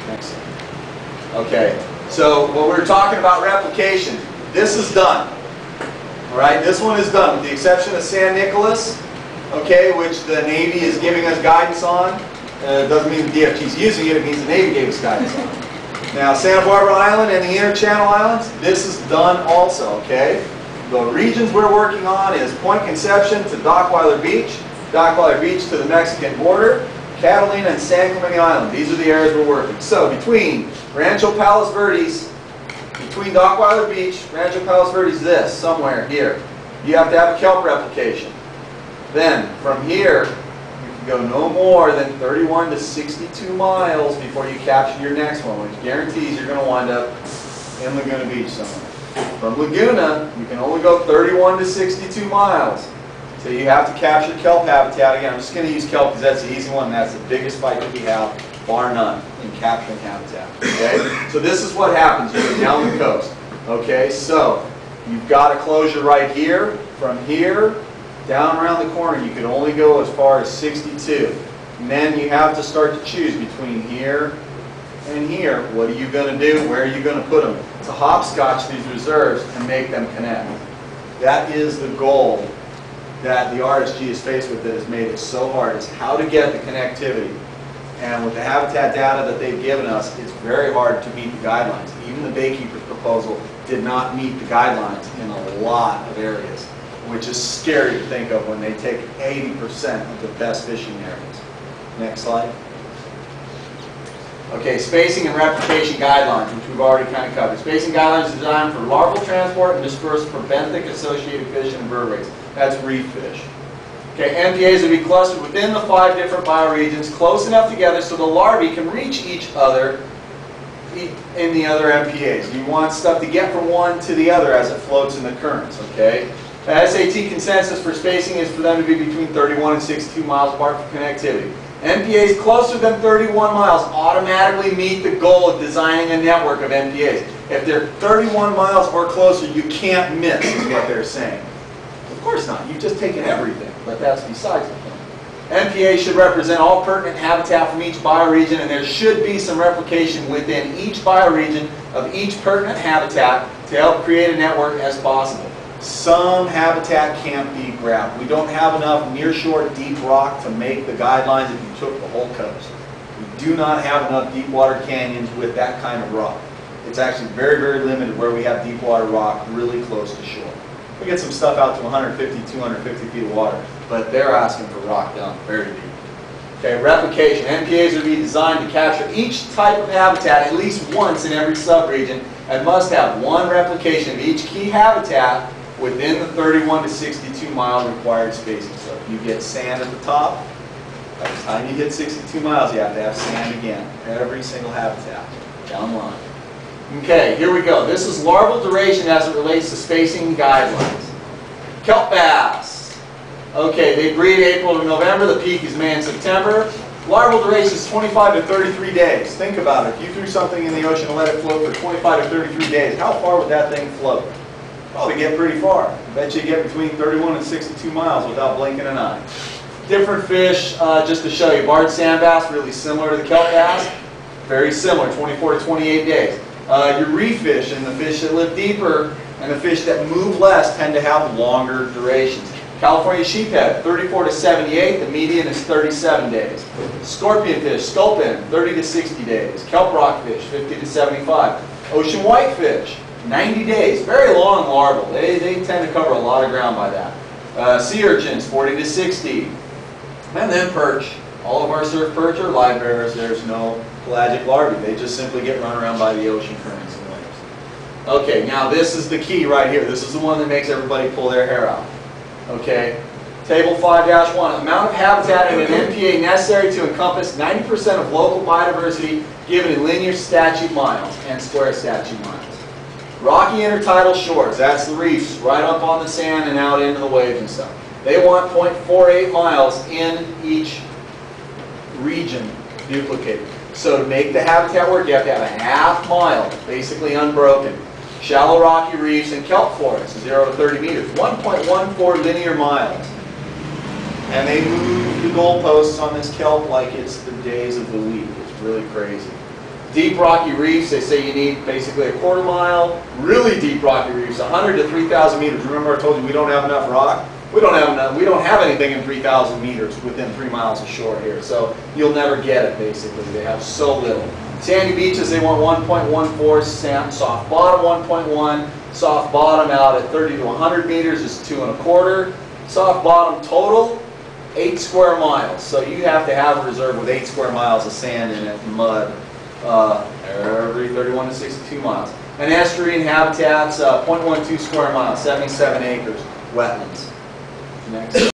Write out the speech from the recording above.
Next slide. Okay, so when we're talking about replication, this is done. All right, this one is done, with the exception of San Nicolas, okay, which the Navy is giving us guidance on. It doesn't mean the DFG is using it, it means the Navy gave us guidance on it. Now, Santa Barbara Island and the Interchannel Islands, this is done also, okay? The regions we're working on is Point Conception to Dockweiler Beach to the Mexican border, Catalina and San Clemente Island. These are the areas we're working. So, between Rancho Palos Verdes, between Dockweiler Beach, Rancho Palos Verdes, this, somewhere here, you have to have a kelp replication. Then, from here, go no more than 31 to 62 miles before you capture your next one, which guarantees you're going to wind up in Laguna Beach somewhere. From Laguna, you can only go 31 to 62 miles. So you have to capture kelp habitat. Again, I'm just going to use kelp because that's the easy one. That's the biggest fight that we have, bar none, in capturing habitat. Okay? So this is what happens. You go down the coast. Okay? So you've got a closure right here. From here down around the corner, you can only go as far as 62. And then you have to start to choose between here and here. What are you going to do? Where are you going to put them? To hopscotch these reserves and make them connect. That is the goal that the RSG is faced with that has made it so hard, is how to get the connectivity. And with the habitat data that they've given us, it's very hard to meet the guidelines. Even the Baykeeper's proposal did not meet the guidelines in a lot of areas, which is scary to think of when they take 80% of the best fishing areas. Next slide. Okay, spacing and replication guidelines, which we've already kind of covered. Spacing guidelines are designed for larval transport and dispersed for benthic associated fish and invertebrates. That's reef fish. Okay, MPAs will be clustered within the 5 different bioregions, close enough together so the larvae can reach each other in the other MPAs. You want stuff to get from one to the other as it floats in the currents, okay? The SAT consensus for spacing is for them to be between 31 and 62 miles apart for connectivity. MPAs closer than 31 miles automatically meet the goal of designing a network of MPAs. If they're 31 miles or closer, you can't miss, is what they're saying. Of course not. You've just taken everything, but that's besides the point. MPAs should represent all pertinent habitat from each bioregion, and there should be some replication within each bioregion of each pertinent habitat to help create a network as possible. Some habitat can't be grabbed. We don't have enough nearshore deep rock to make the guidelines if you took the whole coast. We do not have enough deep water canyons with that kind of rock. It's actually very, very limited where we have deep water rock really close to shore. We get some stuff out to 150, 250 feet of water, but they're asking for rock down very deep. Okay, replication. MPAs will be designed to capture each type of habitat at least once in every subregion and must have one replication of each key habitat within the 31 to 62 mile required spacing. So if you get sand at the top, by the time you hit 62 miles, you have to have sand again. Every single habitat down the line. Okay, here we go. This is larval duration as it relates to spacing guidelines. Kelp bass. Okay, they breed April to November. The peak is May and September. Larval duration is 25 to 33 days. Think about it. If you threw something in the ocean and let it float for 25 to 33 days, how far would that thing float? Probably get pretty far. I bet you get between 31 and 62 miles without blinking an eye. Different fish, just to show you. Barred sand bass, really similar to the kelp bass. Very similar, 24 to 28 days. Your reef fish and the fish that live deeper and the fish that move less tend to have longer durations. California sheephead, 34 to 78. The median is 37 days. Scorpion fish, sculpin, 30 to 60 days. Kelp rockfish, 50 to 75. Ocean whitefish, 90 days. Very long larval. They tend to cover a lot of ground by that. Sea urchins, 40 to 60. And then perch. All of our surf perch are live bearers. There's no pelagic larvae. They just simply get run around by the ocean currents and waves. Okay, now this is the key right here. This is the one that makes everybody pull their hair out. Okay, Table 5-1. Amount of habitat in an MPA necessary to encompass 90% of local biodiversity given in linear statute miles and square statute miles. Rocky intertidal shores, that's the reefs right up on the sand and out into the waves and stuff. They want 0.48 miles in each region duplicated. So to make the habitat work, you have to have a half mile, basically unbroken. Shallow rocky reefs and kelp forests, 0 to 30 meters, 1.14 linear miles. And they move the goalposts on this kelp like it's the days of the week. It's really crazy. Deep rocky reefs, they say you need basically a quarter mile. Really deep rocky reefs, 100 to 3,000 meters. Remember I told you we don't have enough rock? We don't have anything in 3,000 meters within 3 miles of shore here. So you'll never get it basically. They have so little. Sandy beaches, they want 1.14, soft bottom 1.1, soft bottom out at 30 to 100 meters is 2.25. Soft bottom total, 8 square miles. So you have to have a reserve with 8 square miles of sand in it, mud, every 31 to 62 miles. And estuarine habitats, 0.12 square miles, 77 acres, wetlands. Next.